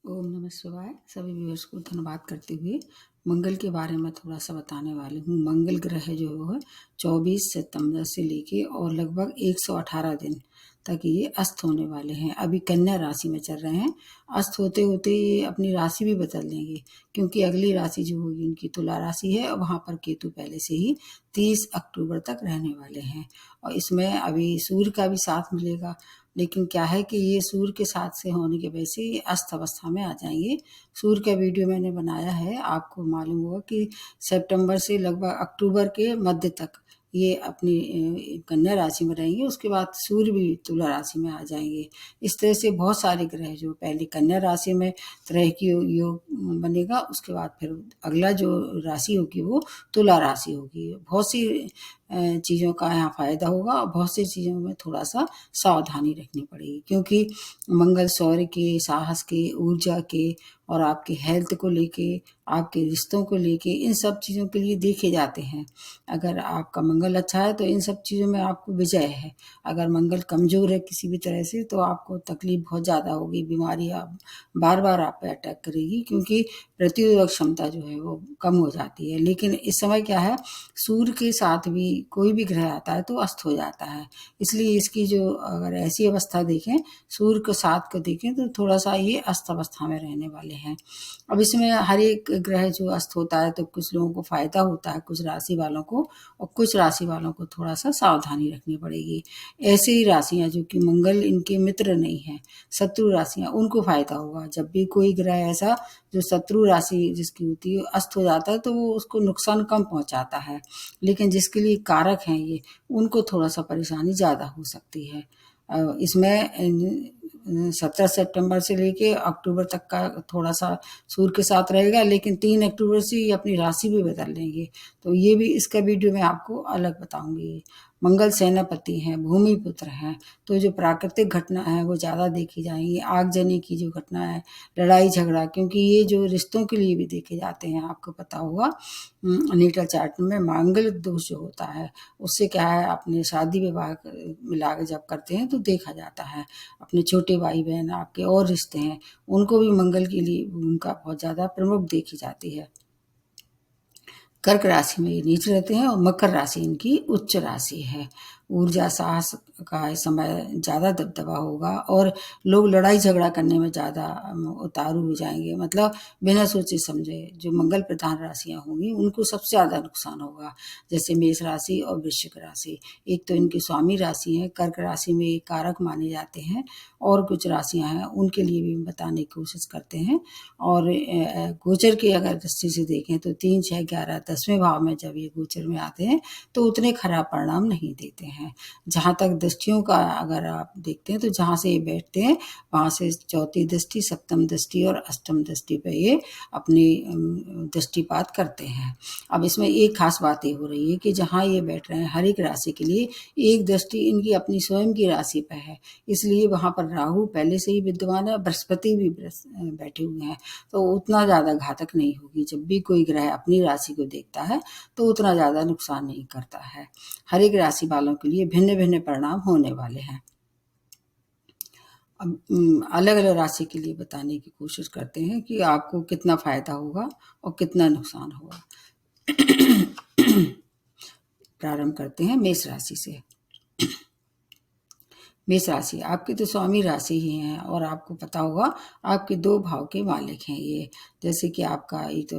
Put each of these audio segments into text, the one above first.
ओम नमः शिवाय। सभी व्यूअर्स को धन्यवाद करते हुए मंगल के बारे में थोड़ा सा बताने वाली हूँ। मंगल ग्रह जो है वो 24 सितंबर से लेके और लगभग 118 दिन तक ये अस्त होने वाले हैं। अभी कन्या राशि में चल रहे हैं। अस्त होते होते ये अपनी राशि भी बदल देंगे, क्योंकि अगली राशि जो होगी उनकी तुला राशि है और वहाँ पर केतु पहले से ही 30 अक्टूबर तक रहने वाले हैं। और इसमें अभी सूर्य का भी साथ मिलेगा, लेकिन क्या है कि ये सूर्य के साथ से होने की वजह से ये अस्त अवस्था में आ जाएंगे। सूर्य का वीडियो मैंने बनाया है, आपको मालूम होगा कि सितंबर से लगभग अक्टूबर के मध्य तक ये अपनी कन्या राशि में रहेंगे। उसके बाद सूर्य भी तुला राशि में आ जाएंगे। इस तरह से बहुत सारे ग्रह जो पहले कन्या राशि में तरह की योग बनेगा, उसके बाद फिर अगला जो राशि होगी वो तुला राशि होगी। बहुत सी चीज़ों का यहाँ फायदा होगा और बहुत सी चीज़ों में थोड़ा सा सावधानी रखनी पड़ेगी, क्योंकि मंगल शौर्य के, साहस के, ऊर्जा के और आपके हेल्थ को लेके, आपके रिश्तों को लेके, इन सब चीज़ों के लिए देखे जाते हैं। अगर आपका मंगल अच्छा है तो इन सब चीज़ों में आपको विजय है। अगर मंगल कमज़ोर है किसी भी तरह से तो आपको तकलीफ बहुत ज़्यादा होगी, बीमारी आप बार बार आप पे अटैक करेगी, क्योंकि प्रतिरोधक क्षमता जो है वो कम हो जाती है। लेकिन इस समय क्या है, सूर्य के साथ भी कोई भी ग्रह आता है तो अस्त हो जाता है। इसलिए इसकी जो अगर ऐसी अवस्था देखें, सूर्य के साथ को देखें तो थोड़ा सा ये अस्त अवस्था में रहने वाले हैं। अब इसमें हर एक ग्रह जो अस्त होता है तो कुछ लोगों को फायदा होता है, कुछ राशि वालों को, और कुछ राशि वालों को थोड़ा सा सावधानी रखनी पड़ेगी। ऐसे ही राशियां जो कि मंगल इनके मित्र नहीं है, शत्रु राशियां, उनको फायदा होगा। जब भी कोई ग्रह ऐसा जो शत्रु राशि जिसकी होती है अस्त हो जाता है तो वो उसको नुकसान कम पहुंचाता है, लेकिन जिसके लिए कारक हैं ये, उनको थोड़ा सा परेशानी ज़्यादा हो सकती है। इसमें 17 सितंबर से लेके अक्टूबर तक का थोड़ा सा सूर्य के साथ रहेगा, लेकिन 3 अक्टूबर से ये अपनी राशि भी बदल लेंगे। तो ये भी इसका वीडियो मैं आपको अलग बताऊंगी। मंगल सेनापति हैं, भूमि पुत्र हैं, तो जो प्राकृतिक घटना है वो ज़्यादा देखी जाएंगी। आगजनी की जो घटना है, लड़ाई झगड़ा, क्योंकि ये जो रिश्तों के लिए भी देखे जाते हैं, आपको पता होगा नेटल चार्ट में मांगलिक दोष जो होता है उससे क्या है, अपने शादी विवाह मिला के जब करते हैं तो देखा जाता है। अपने छोटे भाई बहन आपके और रिश्ते हैं, उनको भी मंगल के लिए भूमिका बहुत ज़्यादा प्रमुख देखी जाती है। कर्क राशि में ये नीच रहते हैं और मकर राशि इनकी उच्च राशि है। ऊर्जा साहस का इस समय ज़्यादा दबदबा होगा और लोग लड़ाई झगड़ा करने में ज़्यादा उतारू हो जाएंगे। मतलब बिना सोचे समझे जो मंगल प्रधान राशियां होंगी उनको सबसे ज़्यादा नुकसान होगा, जैसे मेष राशि और वृश्चिक राशि। एक तो इनकी स्वामी राशि है, कर्क राशि में ये कारक माने जाते हैं, और कुछ राशियां हैं उनके लिए भी बताने की कोशिश करते हैं। और गोचर की अगर दृष्टि से देखें तो 3, 6, 11, 10वें भाव में जब ये गोचर में आते हैं तो उतने खराब परिणाम नहीं देते हैं। जहाँ तक दृष्टियों का अगर आप देखते हैं तो जहाँ से ये बैठते हैं वहाँ से चौथी दृष्टि, सप्तम दृष्टि और अष्टम दृष्टि पे ये अपनी दृष्टिपात करते हैं। अब इसमें एक खास बात ये हो रही है कि जहाँ ये बैठ रहे हैं हर एक राशि के लिए एक दृष्टि इनकी अपनी स्वयं की राशि पर है, इसलिए वहाँ पर राहु पहले से ही विद्यमान है, बृहस्पति भी बैठे हुए हैं, तो उतना ज़्यादा घातक नहीं होगी। जब भी कोई ग्रह अपनी राशि को देखता है तो उतना ज़्यादा नुकसान नहीं करता है। हर एक राशि वालों के लिए भिन्न भिन्न परिणाम होने वाले हैं। अब अलग अलग राशि के लिए बताने की कोशिश करते हैं कि आपको कितना फायदा होगा और कितना नुकसान होगा। प्रारंभ करते हैं मेष राशि से। मेष राशि आपकी तो स्वामी राशि ही है और आपको पता होगा आपके 2 भाव के मालिक हैं ये। जैसे कि आपका ये तो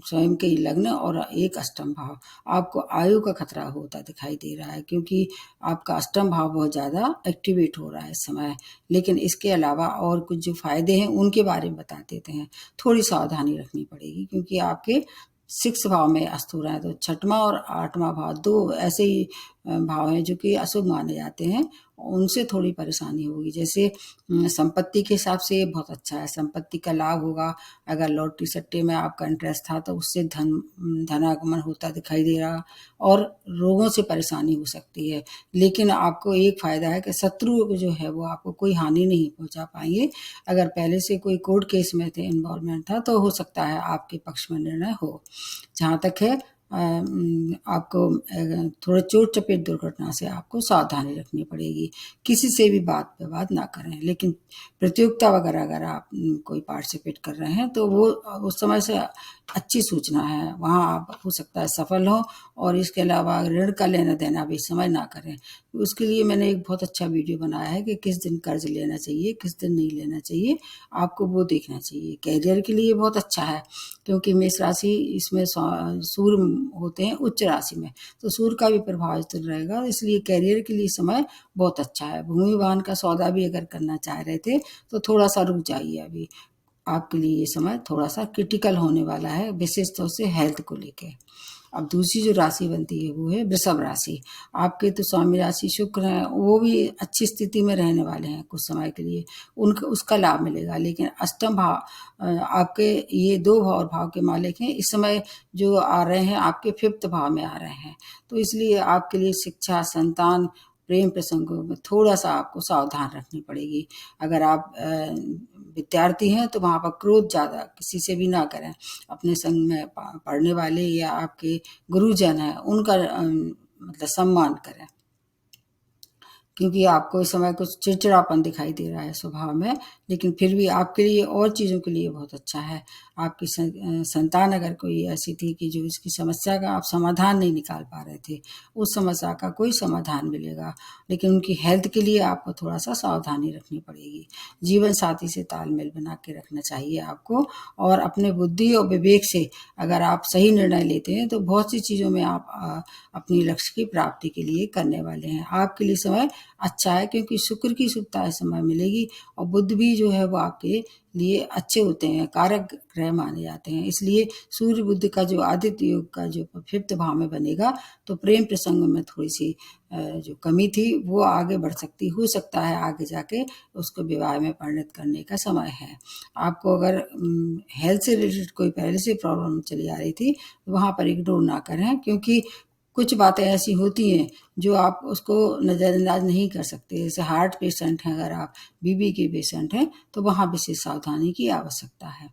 स्वयं के ही लग्न और एक अष्टम भाव, आपको आयु का खतरा होता दिखाई दे रहा है, क्योंकि आपका अष्टम भाव बहुत ज़्यादा एक्टिवेट हो रहा है इस समय। लेकिन इसके अलावा और कुछ जो फायदे हैं उनके बारे में बता देते हैं। थोड़ी सावधानी रखनी पड़ेगी, क्योंकि आपके 6 भाव में अस्त हो रहा है, तो 6वां और 8वां भाव 2 ऐसे ही भाव हैं जो कि अशुभ माने जाते हैं, उनसे थोड़ी परेशानी होगी। जैसे संपत्ति के हिसाब से ये बहुत अच्छा है, संपत्ति का लाभ होगा। अगर लॉटरी सट्टे में आपका इंटरेस्ट था तो उससे धनागमन होता दिखाई दे रहा, और रोगों से परेशानी हो सकती है। लेकिन आपको एक फायदा है कि शत्रु जो है वो आपको कोई हानि नहीं पहुंचा पाएंगे। अगर पहले से कोई कोर्ट केस में थे, इन्वॉल्वमेंट था, तो हो सकता है आपके पक्ष में निर्णय हो। जहाँ तक है आपको थोड़ा चोट चपेट दुर्घटना से आपको सावधानी रखनी पड़ेगी। किसी से भी बात विवाद ना करें, लेकिन प्रतियोगिता वगैरह अगर आप कोई पार्टिसिपेट कर रहे हैं तो वो उस समय से अच्छी सूचना है, वहाँ आप हो सकता है सफल हो। और इसके अलावा ऋण का लेना देना भी इस समय ना करें। उसके लिए मैंने एक बहुत अच्छा वीडियो बनाया है कि किस दिन कर्ज लेना चाहिए, किस दिन नहीं लेना चाहिए, आपको वो देखना चाहिए। कैरियर के लिए बहुत अच्छा है, क्योंकि मेष राशि इसमें सूर्य होते हैं उच्च राशि में, तो सूर्य का भी प्रभाव स्थिर रहेगा, इसलिए कैरियर के लिए समय बहुत अच्छा है। भूमि वाहन का सौदा भी अगर करना चाह रहे थे तो थोड़ा सा रुक जाइए, अभी आपके लिए ये समय थोड़ा सा क्रिटिकल होने वाला है, विशेष तौर से हेल्थ को लेके। अब दूसरी जो राशि बनती है वो है वृषभ राशि। आपके तो स्वामी राशि शुक्र हैं, वो भी अच्छी स्थिति में रहने वाले हैं कुछ समय के लिए, उनका उसका लाभ मिलेगा। लेकिन अष्टम भाव, आपके ये दो भाव के मालिक हैं, इस समय जो आ रहे हैं आपके फिफ्थ भाव में आ रहे हैं, तो इसलिए आपके लिए शिक्षा, संतान, प्रेम प्रसंगों में थोड़ा सा आपको सावधान रखनी पड़ेगी। अगर आप विद्यार्थी हैं तो वहाँ पर क्रोध ज़्यादा किसी से भी ना करें। अपने संग में पढ़ने वाले या आपके गुरुजन हैं उनका मतलब सम्मान करें, क्योंकि आपको इस समय कुछ चिड़चिड़ापन दिखाई दे रहा है स्वभाव में। लेकिन फिर भी आपके लिए और चीज़ों के लिए बहुत अच्छा है। आपकी संतान अगर कोई ऐसी थी कि जो इसकी समस्या का आप समाधान नहीं निकाल पा रहे थे, उस समस्या का कोई समाधान मिलेगा। लेकिन उनकी हेल्थ के लिए आपको थोड़ा सा सावधानी रखनी पड़ेगी। जीवन साथी से तालमेल बना के रखना चाहिए आपको, और अपने बुद्धि और विवेक से अगर आप सही निर्णय लेते हैं तो बहुत सी चीज़ों में आप अपनी लक्ष्य की प्राप्ति के लिए करने वाले हैं। आपके लिए समय अच्छा है, क्योंकि शुक्र की शुभता इस समय मिलेगी, और बुध भी जो है वो आपके लिए अच्छे होते हैं, कारक ग्रह माने जाते हैं। इसलिए सूर्य बुध का जो आदित्य योग का जो फिफ्थ भाव में बनेगा, तो प्रेम प्रसंग में थोड़ी सी जो कमी थी वो आगे बढ़ सकती, हो सकता है आगे जाके उसको विवाह में परिणत करने का समय है। आपको अगर हेल्थ से रिलेटेड कोई पहले से प्रॉब्लम चली आ रही थी, तो वहाँ पर इग्नोर ना करें, क्योंकि कुछ बातें ऐसी होती हैं जो आप उसको नज़रअंदाज नहीं कर सकते। जैसे हार्ट पेशेंट हैं, अगर आप बीपी के पेशेंट हैं तो वहाँ विशेष सावधानी की आवश्यकता है।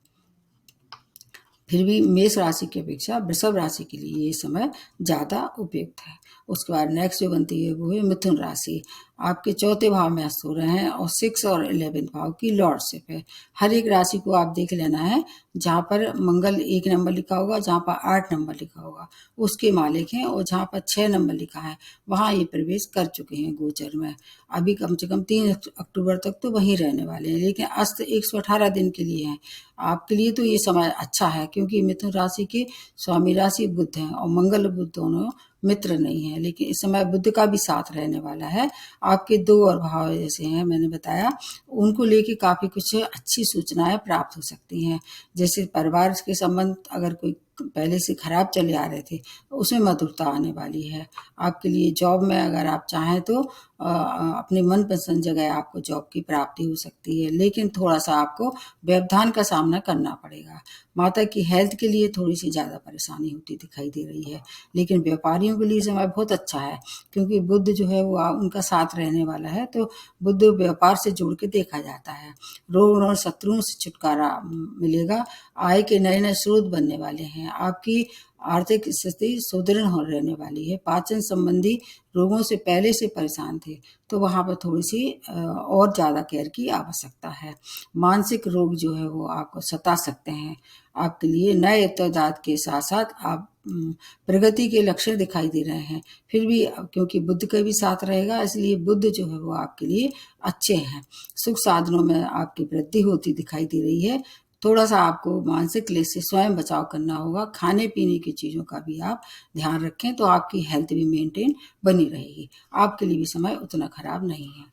फिर भी मेष राशि की अपेक्षा वृषभ राशि के लिए ये समय ज़्यादा उपयुक्त है। उसके बाद नेक्स्ट जो बनती है वो है मिथुन राशि। आपके चौथे भाव में अस्त हो रहे हैं और 6 और 11 भाव की लॉर्डशिप है। हर एक राशि को आप देख लेना है, जहाँ पर मंगल 1 नंबर लिखा होगा, जहाँ पर 8 नंबर लिखा होगा उसके मालिक हैं, और जहाँ पर 6 नंबर लिखा है वहाँ ये प्रवेश कर चुके हैं गोचर में। अभी कम से कम 3 अक्टूबर तक तो वहीं रहने वाले हैं, लेकिन अस्त 118 दिन के लिए हैं। आपके लिए तो ये समय अच्छा है, क्योंकि मिथुन राशि के स्वामी राशि बुध हैं, और मंगल बुध दोनों मित्र नहीं है, लेकिन इस समय बुध का भी साथ रहने वाला है। आपके 2 और भाव जैसे हैं मैंने बताया, उनको लेके काफ़ी कुछ अच्छी सूचनाएं प्राप्त हो सकती हैं। जैसे परिवार के संबंध अगर कोई पहले से खराब चले आ रहे थे, तो उसमें मधुरता आने वाली है। आपके लिए जॉब में अगर आप चाहें तो अपनी मनपसंद जगह आपको जॉब की प्राप्ति हो सकती है, लेकिन थोड़ा सा आपको व्यवधान का सामना करना पड़ेगा। माता की हेल्थ के लिए थोड़ी सी ज़्यादा परेशानी होती दिखाई दे रही है। लेकिन व्यापारियों के लिए समय बहुत अच्छा है, क्योंकि बुध जो है वो उनका साथ रहने वाला है, तो बुध व्यापार से जोड़ के देखा जाता है। रोग और शत्रुओं से छुटकारा मिलेगा। आय के नए नए स्रोत बनने वाले हैं। आपकी आर्थिक स्थिति सुदृढ़ हो रहने वाली है। पाचन संबंधी रोगों से पहले से परेशान थे तो वहाँ पर थोड़ी सी और ज़्यादा केयर की आवश्यकता है। मानसिक रोग जो है वो आपको सता सकते हैं। आपके लिए नए इत्तेदाद के साथ साथ आप प्रगति के लक्षण दिखाई दे रहे हैं। फिर भी क्योंकि बुध का भी साथ रहेगा, इसलिए बुध जो है वो आपके लिए अच्छे हैं। सुख साधनों में आपकी वृद्धि होती दिखाई दे रही है। थोड़ा सा आपको मानसिक क्लेश से स्वयं बचाव करना होगा। खाने पीने की चीज़ों का भी आप ध्यान रखें, तो आपकी हेल्थ भी मेंटेन बनी रहेगी। आपके लिए भी समय उतना खराब नहीं है।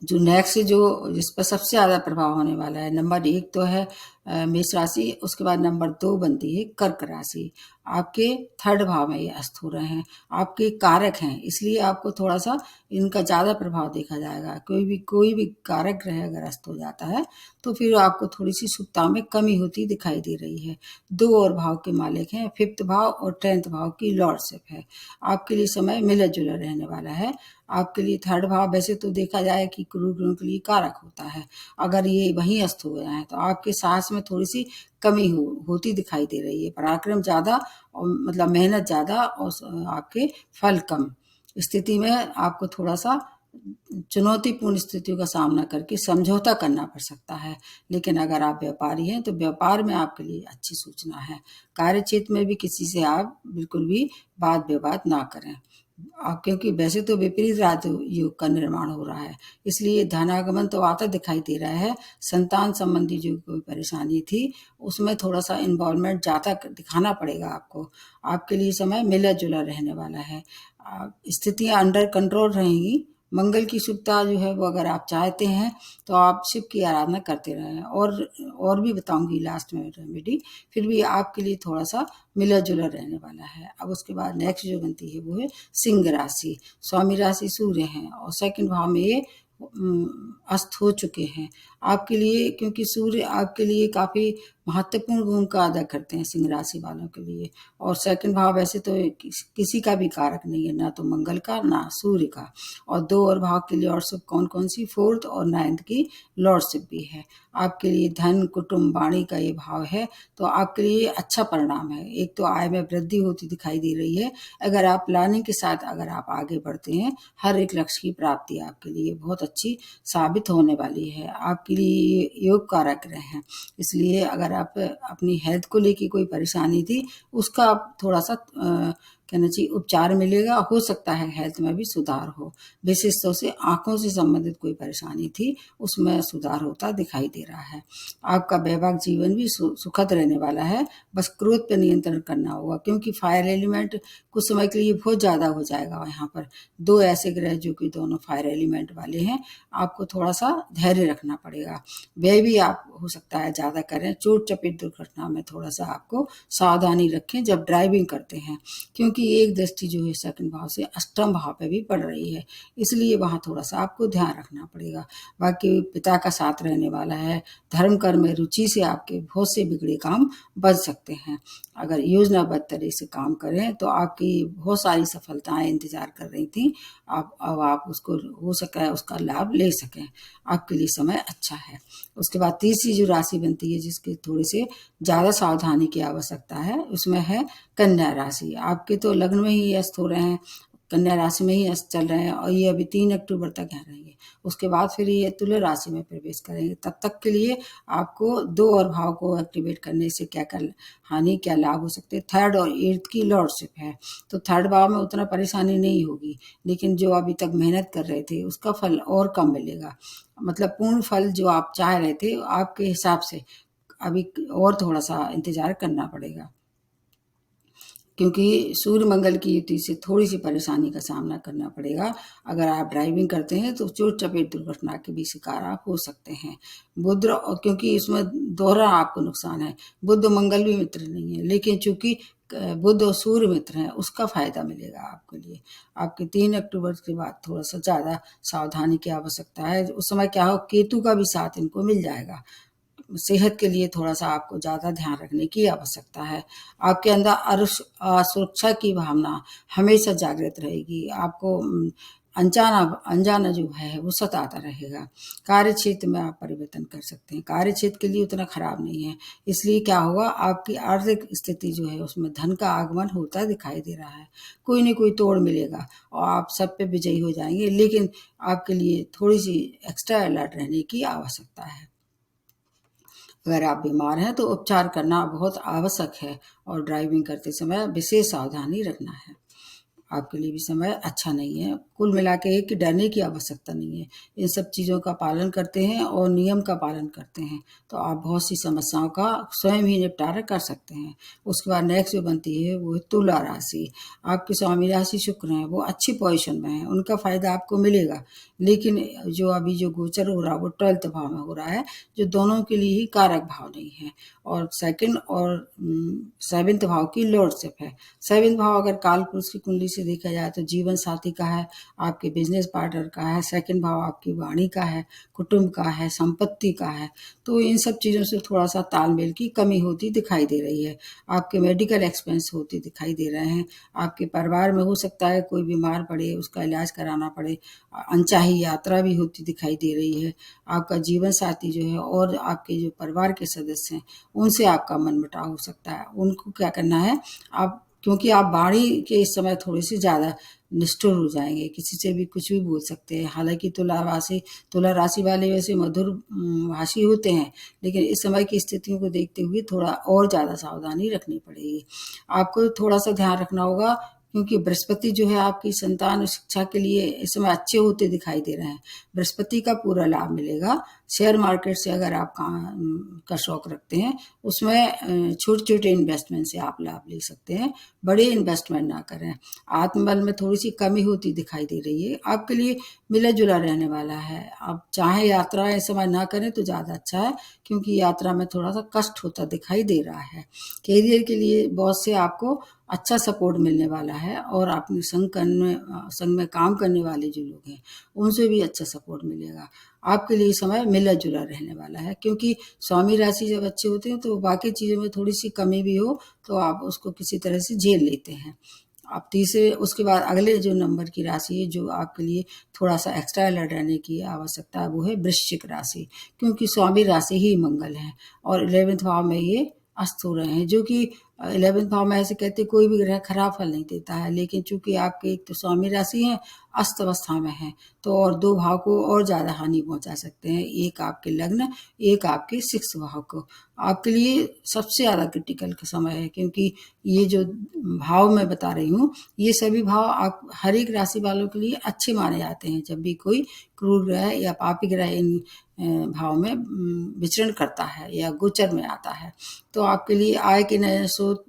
जो नेक्स्ट जो जिस पर सबसे ज़्यादा प्रभाव होने वाला है, नंबर 1 तो है मेष राशि, उसके बाद नंबर 2 बनती है कर्क राशि। आपके थर्ड भाव में ये अस्त हो रहे हैं, आपके कारक हैं, इसलिए आपको थोड़ा सा इनका ज़्यादा प्रभाव देखा जाएगा। कोई भी कारक ग्रह अगर अस्त हो जाता है तो फिर आपको थोड़ी सी सुखता में कमी होती दिखाई दे रही है। 2 और भाव के मालिक हैं, फिफ्थ भाव और 10th भाव की लॉर्डशिप है। आपके लिए समय मिला जुला रहने वाला है। आपके लिए थर्ड भाव वैसे तो देखा जाए कि क्रूर ग्रहों के लिए कारक होता है, अगर ये वहीं अस्त हो गए हैं तो आपके साहस में थोड़ी सी कमी होती दिखाई दे रही है। पराक्रम ज़्यादा और मतलब मेहनत ज़्यादा और आपके फल कम। स्थिति में आपको थोड़ा सा चुनौतीपूर्ण स्थितियों का सामना करके समझौता करना पड़ सकता है। लेकिन अगर आप व्यापारी हैं तो व्यापार में आपके लिए अच्छी सूचना है। कार्यक्षेत्र में भी किसी से आप बिल्कुल भी वाद विवाद ना करें। क्योंकि वैसे तो विपरीत राजयोग का निर्माण हो रहा है, इसलिए धनागमन तो आता दिखाई दे रहा है। संतान संबंधी जो कोई परेशानी थी उसमें थोड़ा सा इन्वॉल्वमेंट ज़्यादा दिखाना पड़ेगा आपको। आपके लिए समय मिला जुला रहने वाला है। स्थितियां अंडर कंट्रोल रहेंगी। मंगल की शुभता जो है वो अगर आप चाहते हैं तो आप शिव की आराधना करते रहें। और भी बताऊंगी लास्ट में रेमेडी। फिर भी आपके लिए थोड़ा सा मिला जुला रहने वाला है। अब उसके बाद नेक्स्ट जो बनती है वो है सिंह राशि। स्वामी राशि सूर्य हैं और सेकंड भाव में ये अस्त हो चुके हैं आपके लिए, क्योंकि सूर्य आपके लिए काफ़ी महत्वपूर्ण भूमिका अदा करते हैं सिंह राशि वालों के लिए। और सेकंड भाव वैसे तो किसी का भी कारक नहीं है, ना तो मंगल का ना सूर्य का। और 2 और भाव की लॉर्डशिप कौन कौन सी, 4th और 9th की लॉर्डशिप भी है। आपके लिए धन कुटुंब वाणी का ये भाव है तो आपके लिए अच्छा परिणाम है। एक तो आय में वृद्धि होती दिखाई दे रही है। अगर आप प्लानिंग के साथ अगर आप आगे बढ़ते हैं, हर एक लक्ष्य की प्राप्ति आपके लिए बहुत अच्छी साबित होने वाली है। आपके लिए योग कारक ग्रह हैं, इसलिए अगर आप अपनी हेल्थ को लेकर कोई परेशानी थी उसका थोड़ा सा कहना चाहिए उपचार मिलेगा। हो सकता है हेल्थ में भी सुधार हो। विशेष तौर से आंखों से संबंधित कोई परेशानी थी उसमें सुधार होता दिखाई दे रहा है। आपका वैवाहिक जीवन भी सुखद रहने वाला है। बस क्रोध पर नियंत्रण करना होगा, क्योंकि फायर एलिमेंट कुछ समय के लिए बहुत ज़्यादा हो जाएगा। यहाँ पर 2 ऐसे ग्रह जो कि दोनों फायर एलिमेंट वाले हैं, आपको थोड़ा सा धैर्य रखना पड़ेगा। व्यय भी आप हो सकता है ज़्यादा करें। चोट चपेट दुर्घटना में थोड़ा सा आपको सावधानी रखें जब ड्राइविंग करते हैं, क्योंकि एक दृष्टि जो है सेकंड भाव से अष्टम भाव पे भी पड़ रही है, इसलिए वहाँ थोड़ा सा आपको ध्यान रखना पड़ेगा। बाकी पिता का साथ रहने वाला है। धर्म कर्म में रुचि से आपके बहुत से बिगड़े काम बच सकते हैं। अगर योजनाबद्ध तरह से काम करें तो आपकी बहुत सारी सफलताएं इंतजार कर रही थी। अब आप उसको हो सका है उसका लाभ ले सकें। आपके लिए समय अच्छा है। उसके बाद तीसरी जो राशि बनती है जिसके थोड़े से ज़्यादा सावधानी की आवश्यकता है, उसमें है कन्या राशि। आपके तो लग्न में ही अस्त हो रहे हैं, कन्या राशि में ही अस्त चल रहे हैं और ये अभी 3 अक्टूबर तक यहाँ रहेंगे। उसके बाद फिर ये तुला राशि में प्रवेश करेंगे। तब तक के लिए आपको 2 और भाव को एक्टिवेट करने से क्या क्या हानि क्या लाभ हो सकते हैं। 3rd और 8th की लॉर्डशिप है तो 3rd भाव में उतना परेशानी नहीं होगी, लेकिन जो अभी तक मेहनत कर रहे थे उसका फल और कम मिलेगा। मतलब पूर्ण फल जो आप चाह रहे थे आपके हिसाब से अभी और थोड़ा सा इंतजार करना पड़ेगा, क्योंकि सूर्य मंगल की युति से थोड़ी सी परेशानी का सामना करना पड़ेगा। अगर आप ड्राइविंग करते हैं तो चोट चपेट दुर्घटना के भी शिकार आप हो सकते हैं। बुध, क्योंकि इसमें दोहरा आपको नुकसान है। बुध मंगल भी मित्र नहीं है, लेकिन चूंकि बुध और सूर्य मित्र हैं उसका फायदा मिलेगा आपके लिए। आपके 3 अक्टूबर के बाद थोड़ा सा ज़्यादा सावधानी की आवश्यकता है। उस समय क्या हो, केतु का भी साथ इनको मिल जाएगा। सेहत के लिए थोड़ा सा आपको ज़्यादा ध्यान रखने की आवश्यकता है। आपके अंदर असुरक्षा की भावना हमेशा जागृत रहेगी। आपको अनजाना अनजाना जो है वो सताता रहेगा। कार्य क्षेत्र में आप परिवर्तन कर सकते हैं। कार्य क्षेत्र के लिए उतना खराब नहीं है, इसलिए क्या होगा आपकी आर्थिक स्थिति जो है उसमें धन का आगमन होता दिखाई दे रहा है। कोई न कोई तोड़ मिलेगा और आप सब पे विजयी हो जाएंगे, लेकिन आपके लिए थोड़ी सी एक्स्ट्रा अलर्ट रहने की आवश्यकता है। अगर आप बीमार हैं तो उपचार करना बहुत आवश्यक है और ड्राइविंग करते समय विशेष सावधानी रखना है। आपके लिए भी समय अच्छा नहीं है। कुल मिला के कि डरने की आवश्यकता नहीं है। इन सब चीज़ों का पालन करते हैं और नियम का पालन करते हैं तो आप बहुत सी समस्याओं का स्वयं ही निपटारा कर सकते हैं। उसके बाद नेक्स्ट जो बनती है वो है तुला राशि। आपकी स्वामी राशि शुक्र हैं, वो अच्छी पोजीशन में है, उनका फायदा आपको मिलेगा। लेकिन जो अभी जो गोचर हो रहा है वो 12th भाव में हो रहा है, जो दोनों के लिए ही कारक भाव नहीं है। और 2nd और 7th भाव की लॉर्डशिप है। 7th भाव अगर काल पुरुष की कुंडली से देखा जाए तो जीवन साथी का है, आपके बिजनेस पार्टनर का है, सेकंड भाव आपकी वाणी का है, कुटुंब का है, संपत्ति का है। तो इन सब चीज़ों से थोड़ा सा तालमेल की कमी होती दिखाई दे रही है। आपके मेडिकल एक्सपेंस होते दिखाई दे रहे हैं। आपके परिवार में हो सकता है कोई बीमार पड़े, उसका इलाज कराना पड़े, अनचाही यात्रा भी होती दिखाई दे रही है। आपका जीवन साथी जो है और आपके जो परिवार के सदस्य हैं, उनसे आपका मनमुटाव हो सकता है। उनको क्या करना है, आप क्योंकि आप वाणी के इस समय थोड़े से ज़्यादा निष्ठुर हो जाएंगे, किसी से भी कुछ भी बोल सकते हैं। हालांकि तुला राशि वाले वैसे मधुर भाषी होते हैं, लेकिन इस समय की स्थितियों को देखते हुए थोड़ा और ज़्यादा सावधानी रखनी पड़ेगी। आपको थोड़ा सा ध्यान रखना होगा, क्योंकि बृहस्पति जो है आपकी संतान और शिक्षा के लिए इस समय अच्छे होते दिखाई दे रहे हैं। बृहस्पति का पूरा लाभ मिलेगा। शेयर मार्केट से अगर आप का शौक रखते हैं, उसमें छोटे छोटे इन्वेस्टमेंट से आप लाभ ले सकते हैं, बड़े इन्वेस्टमेंट ना करें। आत्मबल में थोड़ी सी कमी होती दिखाई दे रही है। आपके लिए मिला जुला रहने वाला है। आप चाहे यात्रा इस समय ना करें तो ज़्यादा अच्छा है, क्योंकि यात्रा में थोड़ा सा कष्ट होता दिखाई दे रहा है। कैरियर के लिए बॉस से आपको अच्छा सपोर्ट मिलने वाला है, और अपने संग में काम करने वाले जो लोग हैं उनसे भी अच्छा सपोर्ट मिलेगा। आपके लिए समय मिला जुला रहने वाला है, क्योंकि स्वामी राशि जब अच्छे होते हैं तो बाकी चीज़ों में थोड़ी सी कमी भी हो तो आप उसको किसी तरह से झेल लेते हैं। आप तीसरे उसके बाद अगले जो नंबर की राशि है जो आपके लिए थोड़ा सा एक्स्ट्रा अलर्ट रहने की आवश्यकता है, वो है वृश्चिक राशि। क्योंकि स्वामी राशि ही मंगल है और 11वें भाव में ये अस्त हो रहे हैं, जो कि 11वें भाव में ऐसे कहते कोई भी ग्रह खराब फल नहीं देता है, लेकिन चूंकि आपके एक तो स्वामी राशि है अस्त अवस्था में है, तो और दो भाव को और ज़्यादा हानि पहुंचा सकते हैं। एक आपके लग्न, एक आपके 6 भाव को। आपके लिए सबसे ज़्यादा क्रिटिकल का समय है, क्योंकि ये जो भाव मैं बता रही हूँ, ये सभी भाव आप हर एक राशि वालों के लिए अच्छे माने जाते हैं। जब भी कोई क्रूर ग्रह या पापी ग्रह इन भाव में विचरण करता है या गोचर में आता है, तो आपके लिए आय के नए स्रोत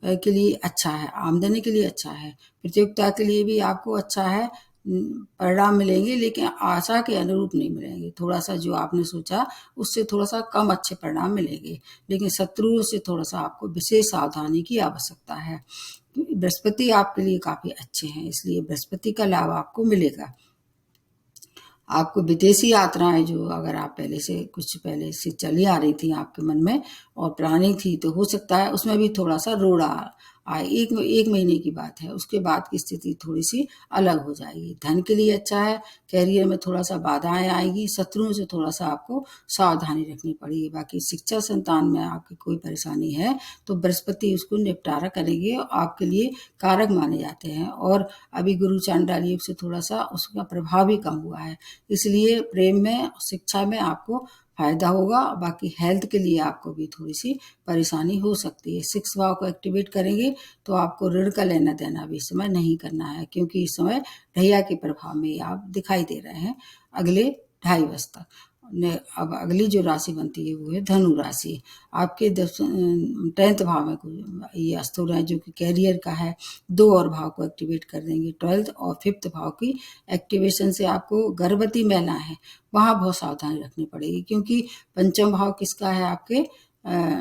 के लिए अच्छा है, आमदनी के लिए अच्छा है, प्रतियोगिता के लिए भी आपको अच्छा है। परिणाम मिलेंगे, लेकिन आशा के अनुरूप नहीं मिलेंगे। थोड़ा सा जो आपने सोचा उससे थोड़ा सा कम अच्छे परिणाम मिलेंगे, लेकिन शत्रुओं से थोड़ा सा आपको विशेष सावधानी की आवश्यकता है। बृहस्पति आपके लिए काफी अच्छे हैं, इसलिए बृहस्पति का लाभ आपको मिलेगा। आपको विदेशी यात्राएं जो अगर आप पहले से चली आ रही थी आपके मन में और प्लानिंग थी, तो हो सकता है उसमें भी थोड़ा सा रोड़ा आए। एक महीने की बात है, उसके बाद की स्थिति थोड़ी सी अलग हो जाएगी। धन के लिए अच्छा है, कैरियर में थोड़ा सा बाधाएं आएगी, शत्रुओं से थोड़ा सा आपको सावधानी रखनी पड़ेगी। बाकी शिक्षा संतान में आपकी कोई परेशानी है तो बृहस्पति उसको निपटारा करेंगे, आपके लिए कारक माने जाते हैं। और अभी गुरु चांडाल योग से थोड़ा सा उसका प्रभाव भी कम हुआ है, इसलिए प्रेम में शिक्षा में आपको फायदा होगा। बाकी हेल्थ के लिए आपको भी थोड़ी सी परेशानी हो सकती है। 6 भाव को एक्टिवेट करेंगे तो आपको ऋण का लेना देना भी इस समय नहीं करना है, क्योंकि इस समय ढैया के प्रभाव में आप दिखाई दे रहे हैं अगले 2.5 वर्ष तक। अब अगली जो राशि बनती है वो है धनु राशि। आपके 10th भाव में ये अस्त हो रहा है, जो कि कैरियर का है। 2 और भाव को एक्टिवेट कर देंगे। 12th और 5th भाव की एक्टिवेशन से आपको गर्भवती महिला है वहां बहुत सावधानी रखनी पड़ेगी, क्योंकि पंचम भाव किसका है, आपके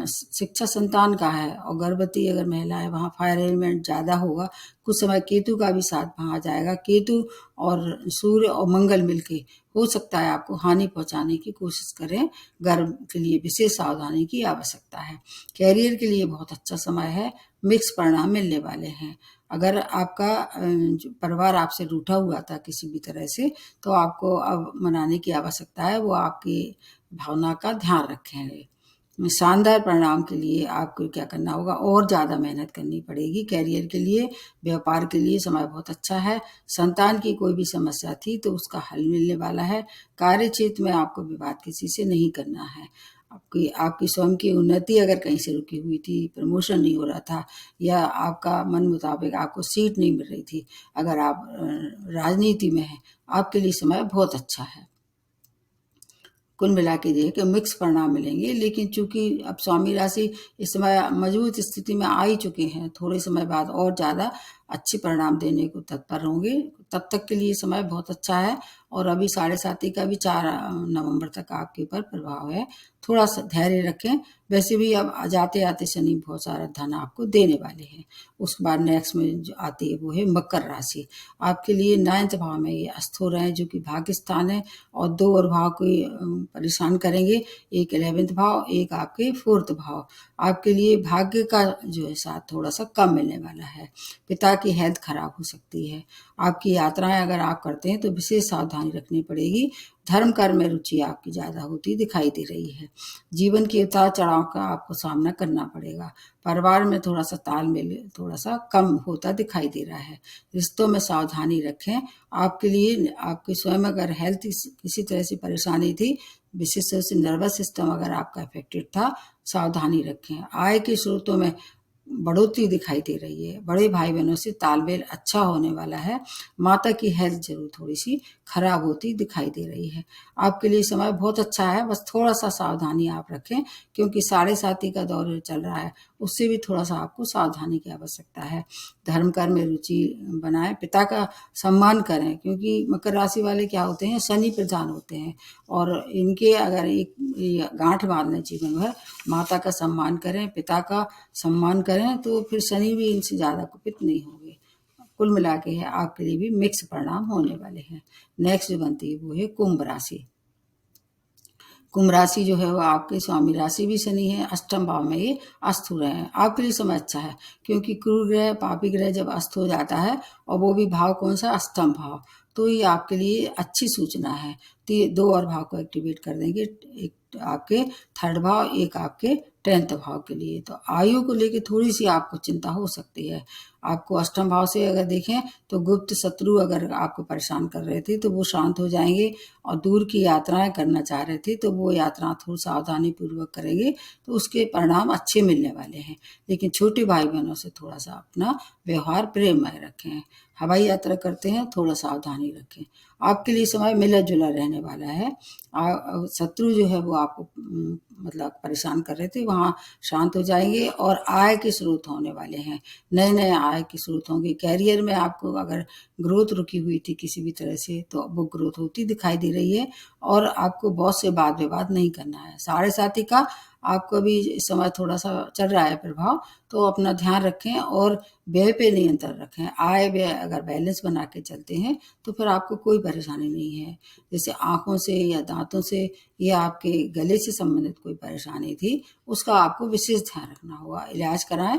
शिक्षा संतान का है। और गर्भवती अगर महिला है वहाँ फायर एलिमेंट ज़्यादा होगा। कुछ समय केतु का भी साथ वहाँ आ जाएगा। केतु और सूर्य और मंगल मिलके हो सकता है आपको हानि पहुंचाने की कोशिश करें। गर्भ के लिए विशेष सावधानी की आवश्यकता है। कैरियर के लिए बहुत अच्छा समय है, मिक्स परिणाम मिलने वाले हैं। अगर आपका जो परिवार आपसे रूठा हुआ था किसी भी तरह से, तो आपको अब मनाने की आवश्यकता है। वो आपकी भावना का ध्यान रखेंगे। शानदार परिणाम के लिए आपको क्या करना होगा, और ज़्यादा मेहनत करनी पड़ेगी। कैरियर के लिए, व्यापार के लिए समय बहुत अच्छा है। संतान की कोई भी समस्या थी तो उसका हल मिलने वाला है। कार्य क्षेत्र में आपको विवाद किसी से नहीं करना है। आपकी स्वयं की उन्नति अगर कहीं से रुकी हुई थी, प्रमोशन नहीं हो रहा था, या आपका मन मुताबिक आपको सीट नहीं मिल रही थी, अगर आप राजनीति में हैं, आपके लिए समय बहुत अच्छा है। कुल मिला के ये कि मिक्स परिणाम मिलेंगे, लेकिन चूंकि अब स्वामी राशि इस समय मजबूत स्थिति में आ ही चुके हैं, थोड़े समय बाद और ज़्यादा अच्छे परिणाम देने को तत्पर होंगे। तब तक के लिए समय बहुत अच्छा है और अभी साढ़े साथी का भी 4 नवंबर तक आपके ऊपर प्रभाव है। थोड़ा सा धैर्य रखें। वैसे भी अब जाते आते शनि बहुत सारा धन आपको देने वाले हैं। उसके बाद नेक्स्ट में जो आती है वो है मकर राशि। आपके लिए 9th भाव में ये अस्त हो रहे हैं जो कि भाग्य स्थान है और 2 और भाव को परेशान करेंगे। एक 11th भाव, एक आपके 4th भाव। आपके लिए भाग्य का जो है साथ थोड़ा सा कम मिलने वाला है। पिता की हेल्थ खराब हो सकती है। आपकी यात्राएं अगर आप करते हैं तो विशेष सावधानी रखनी पड़ेगी। धर्म कर्म में रुचि आपकी ज़्यादा होती दिखाई दे रही है। जीवन के उतार चढ़ाव का आपको सामना करना पड़ेगा। परिवार में थोड़ा सा तालमेल थोड़ा सा कम होता दिखाई दे रहा है। रिश्तों में सावधानी रखें। आपके लिए आपके स्वयं अगर हेल्थ किसी तरह से परेशानी थी, विशेष रूप से नर्वस सिस्टम अगर आपका अफेक्टेड था, सावधानी रखें। आय के स्रोतों में बढ़ोतरी दिखाई दे रही है। बड़े भाई बहनों से तालमेल अच्छा होने वाला है। माता की हेल्थ जरूर थोड़ी सी खराब होती दिखाई दे रही है। आपके लिए समय बहुत अच्छा है, बस थोड़ा सा सावधानी आप रखें क्योंकि साढ़े साथी का दौर चल रहा है, उससे भी थोड़ा सा आपको सावधानी की आवश्यकता है। धर्म कर्म में रुचि बनाएं। पिता का सम्मान करें क्योंकि मकर राशि वाले क्या होते हैं, शनि प्रधान होते हैं और इनके अगर एक गांठ बांध लें जीवन भर, माता का सम्मान करें, पिता का सम्मान करें तो फिर शनि भी इनसे ज़्यादा कुपित नहीं होंगे। कुल मिला के है आपके लिए भी मिक्स परिणाम होने वाले हैं। नेक्स्ट जो बनती है वो है कुंभ राशि। कुंभ राशि जो है वो आपके स्वामी राशि भी शनि है। अष्टम भाव में ये अस्त हो रहे हैं। आपके लिए समय अच्छा है क्योंकि क्रूर ग्रह पापी ग्रह जब अस्त हो जाता है और वो भी भाव कौन सा, अष्टम भाव, तो ये आपके लिए अच्छी सूचना है। तो ये 2 और भाव को एक्टिवेट कर देंगे, एक आपके 3rd भाव, एक आपके 10th भाव के लिए। तो आयु को लेकर थोड़ी सी आपको चिंता हो सकती है। आपको अष्टम भाव से अगर देखें तो गुप्त शत्रु अगर आपको परेशान कर रहे थे तो वो शांत हो जाएंगे और दूर की यात्राएं करना चाह रहे थे तो वो यात्रा थोड़ी सावधानी पूर्वक करेंगे तो उसके परिणाम अच्छे मिलने वाले हैं। लेकिन छोटे भाई बहनों से थोड़ा सा अपना व्यवहार प्रेममय रखें। हवाई यात्रा करते हैं थोड़ा सावधानी रखें। आपके लिए समय मिला जुला रहने वाला है। शत्रु जो है वो आपको मतलब परेशान कर रहे थे, वहाँ शांत हो जाएंगे और आय के स्रोत होने वाले हैं। नए नए आय के स्रोत होंगे। कैरियर में आपको अगर ग्रोथ रुकी हुई थी किसी भी तरह से तो वो ग्रोथ होती दिखाई दे रही है और आपको बॉस से वाद विवाद नहीं करना है। साढ़े साथी का आपको भी इस समय थोड़ा सा चल रहा है प्रभाव, तो अपना ध्यान रखें और व्यय पे नियंत्रण रखें। आय व्यय अगर बैलेंस बना के चलते हैं तो फिर आपको कोई परेशानी नहीं है। जैसे आंखों से या दांतों से या आपके गले से संबंधित कोई परेशानी थी उसका आपको विशेष ध्यान रखना होगा। इलाज कराएं।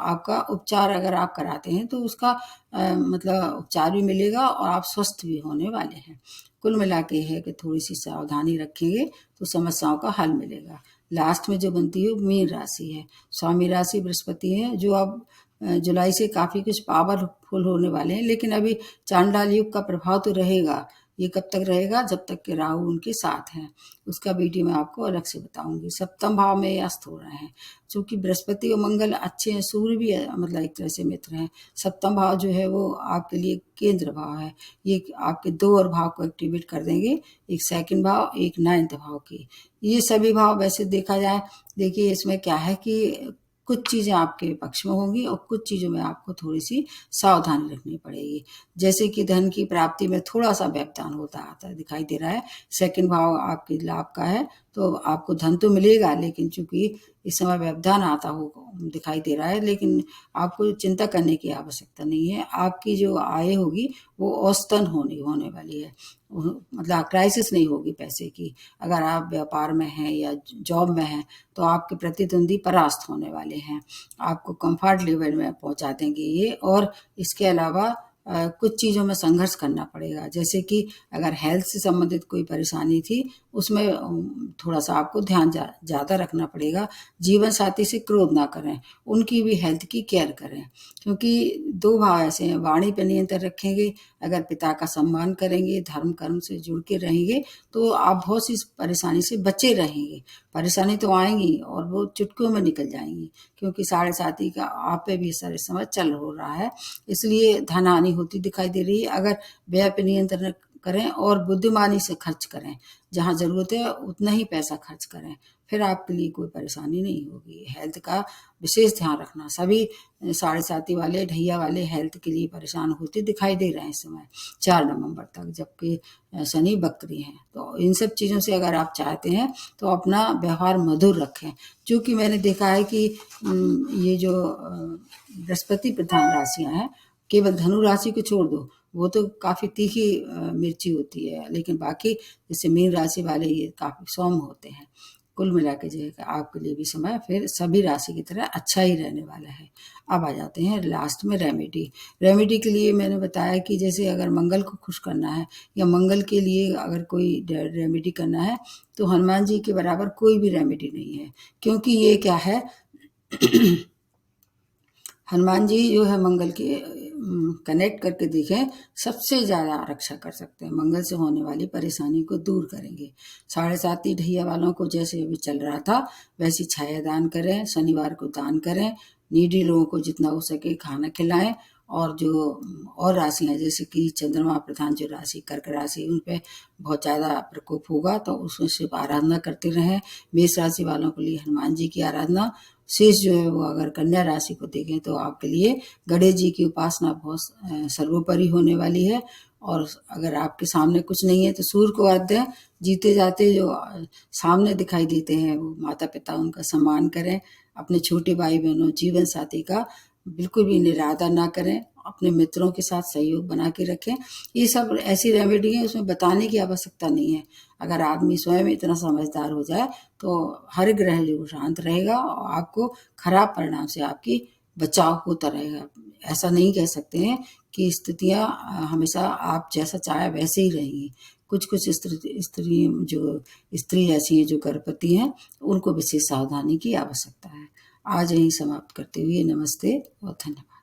आपका उपचार अगर आप कराते हैं तो उसका मतलब उपचार भी मिलेगा और आप स्वस्थ भी होने वाले हैं। कुल मिला के है कि थोड़ी सी सावधानी रखेंगे तो समस्याओं का हल मिलेगा। लास्ट में जो बनती है मीन राशि है। स्वामी राशि बृहस्पति है जो अब जुलाई से काफ़ी कुछ पावरफुल होने वाले हैं, लेकिन अभी चांडाल युग का प्रभाव तो रहेगा। ये कब तक रहेगा, जब तक कि राहु उनके साथ हैं। उसका वीडियो मैं आपको अलग से बताऊंगी। सप्तम भाव में ये अस्त हो रहे हैं। चूंकि बृहस्पति और मंगल अच्छे हैं, सूर्य भी मतलब एक तरह से मित्र हैं। सप्तम भाव जो है वो आपके लिए केंद्र भाव है। ये आपके 2 और भाव को एक्टिवेट कर देंगे, एक 2nd भाव, एक 9th भाव की। ये सभी भाव वैसे देखा जाए, देखिए इसमें क्या है कि कुछ चीज़ें आपके पक्ष में होंगी और कुछ चीज़ों में आपको थोड़ी सी सावधानी रखनी पड़ेगी। जैसे कि धन की प्राप्ति में थोड़ा सा व्यवधान होता आता दिखाई दे रहा है। 2nd भाव आपके लाभ का है तो आपको धन तो मिलेगा, लेकिन चूंकि इस समय व्यवधान आता हो दिखाई दे रहा है, लेकिन आपको चिंता करने की आवश्यकता नहीं है। आपकी जो आय होगी वो औसतन होने वाली है। मतलब क्राइसिस नहीं होगी पैसे की। अगर आप व्यापार में हैं या जॉब में हैं तो आपके प्रतिद्वंदी परास्त होने वाले हैं। आपको कंफर्ट लेवल में पहुंचा देंगे ये। और इसके अलावा कुछ चीज़ों में संघर्ष करना पड़ेगा। जैसे कि अगर हेल्थ से संबंधित कोई परेशानी थी उसमें थोड़ा सा आपको ध्यान ज़्यादा रखना पड़ेगा। जीवन साथी से क्रोध ना करें, उनकी भी हेल्थ की केयर करें क्योंकि 2 भाव ऐसे हैं। वाणी पर नियंत्रण रखेंगे, अगर पिता का सम्मान करेंगे, धर्म कर्म से जुड़ के रहेंगे तो आप बहुत सी परेशानी से बचे रहेंगे। परेशानी तो आएंगी और वो चुटकियों में निकल जाएंगी क्योंकि साढ़े साथी का आप पे भी सारे समय चल हो रहा है, इसलिए धन हानि होती दिखाई दे रही है। अगर व्यय पे नियंत्रण करें और बुद्धिमानी से खर्च करें। जहाँ ज़रूरत है उतना ही पैसा खर्च करें, फिर आपके लिए कोई परेशानी नहीं होगी। हेल्थ का विशेष ध्यान रखना। सभी साढ़े साती वाले, ढैया वाले हेल्थ के लिए परेशान होते दिखाई दे रहे हैं इस समय 4 नवंबर तक, जबकि शनि वक्री हैं। तो इन सब चीज़ों से अगर आप चाहते हैं तो अपना व्यवहार मधुर रखें। चूँकि मैंने देखा है कि ये जो बृहस्पति प्रधान राशियाँ हैं, केवल धनु राशि को छोड़ दो, वो तो काफ़ी तीखी मिर्ची होती है, लेकिन बाकी जैसे मीन राशि वाले ये काफ़ी सौम्य होते हैं। कुल मिला के जो है आपके लिए भी समय फिर सभी राशि की तरह अच्छा ही रहने वाला है। अब आ जाते हैं लास्ट में रेमेडी। रेमेडी के लिए मैंने बताया कि जैसे अगर मंगल को खुश करना है या मंगल के लिए अगर कोई रेमेडी करना है तो हनुमान जी के बराबर कोई भी रेमेडी नहीं है, क्योंकि ये क्या है हनुमान जी जो है मंगल के कनेक्ट करके देखें, सबसे ज़्यादा रक्षा कर सकते हैं। मंगल से होने वाली परेशानी को दूर करेंगे। साढ़े साती ढैया वालों को जैसे अभी चल रहा था वैसी छाया दान करें, शनिवार को दान करें, नीडी लोगों को जितना हो सके खाना खिलाएं। और जो और राशियाँ जैसे कि चंद्रमा प्रधान जो राशि कर्क राशि, उन पे बहुत ज़्यादा प्रकोप होगा तो उसमें सिर्फ आराधना करते रहें। मेष राशि वालों के लिए हनुमान जी की आराधना। शेष जो है वो अगर कन्या राशि को देखें तो आपके लिए गणेश जी की उपासना बहुत सर्वोपरि होने वाली है। और अगर आपके सामने कुछ नहीं है तो सूर्य को अर्घ्य दें। जीते जाते जो सामने दिखाई देते हैं वो माता पिता, उनका सम्मान करें। अपने छोटे भाई बहनों, जीवन साथी का बिल्कुल भी निरादर ना करें। अपने मित्रों के साथ सहयोग बना के रखें। ये सब ऐसी रेमेडी है, उसमें बताने की आवश्यकता नहीं है। अगर आदमी स्वयं इतना समझदार हो जाए तो हर ग्रह जो शांत रहेगा और आपको खराब परिणाम से आपकी बचाव होता रहेगा। ऐसा नहीं कह सकते हैं कि स्थितियाँ हमेशा आप जैसा चाहे वैसे ही रहेंगी। कुछ कुछ स्त्री ऐसी हैं जो गर्भवती हैं, उनको विशेष सावधानी की आवश्यकता है। आज यहीं समाप्त करते हुए नमस्ते और धन्यवाद।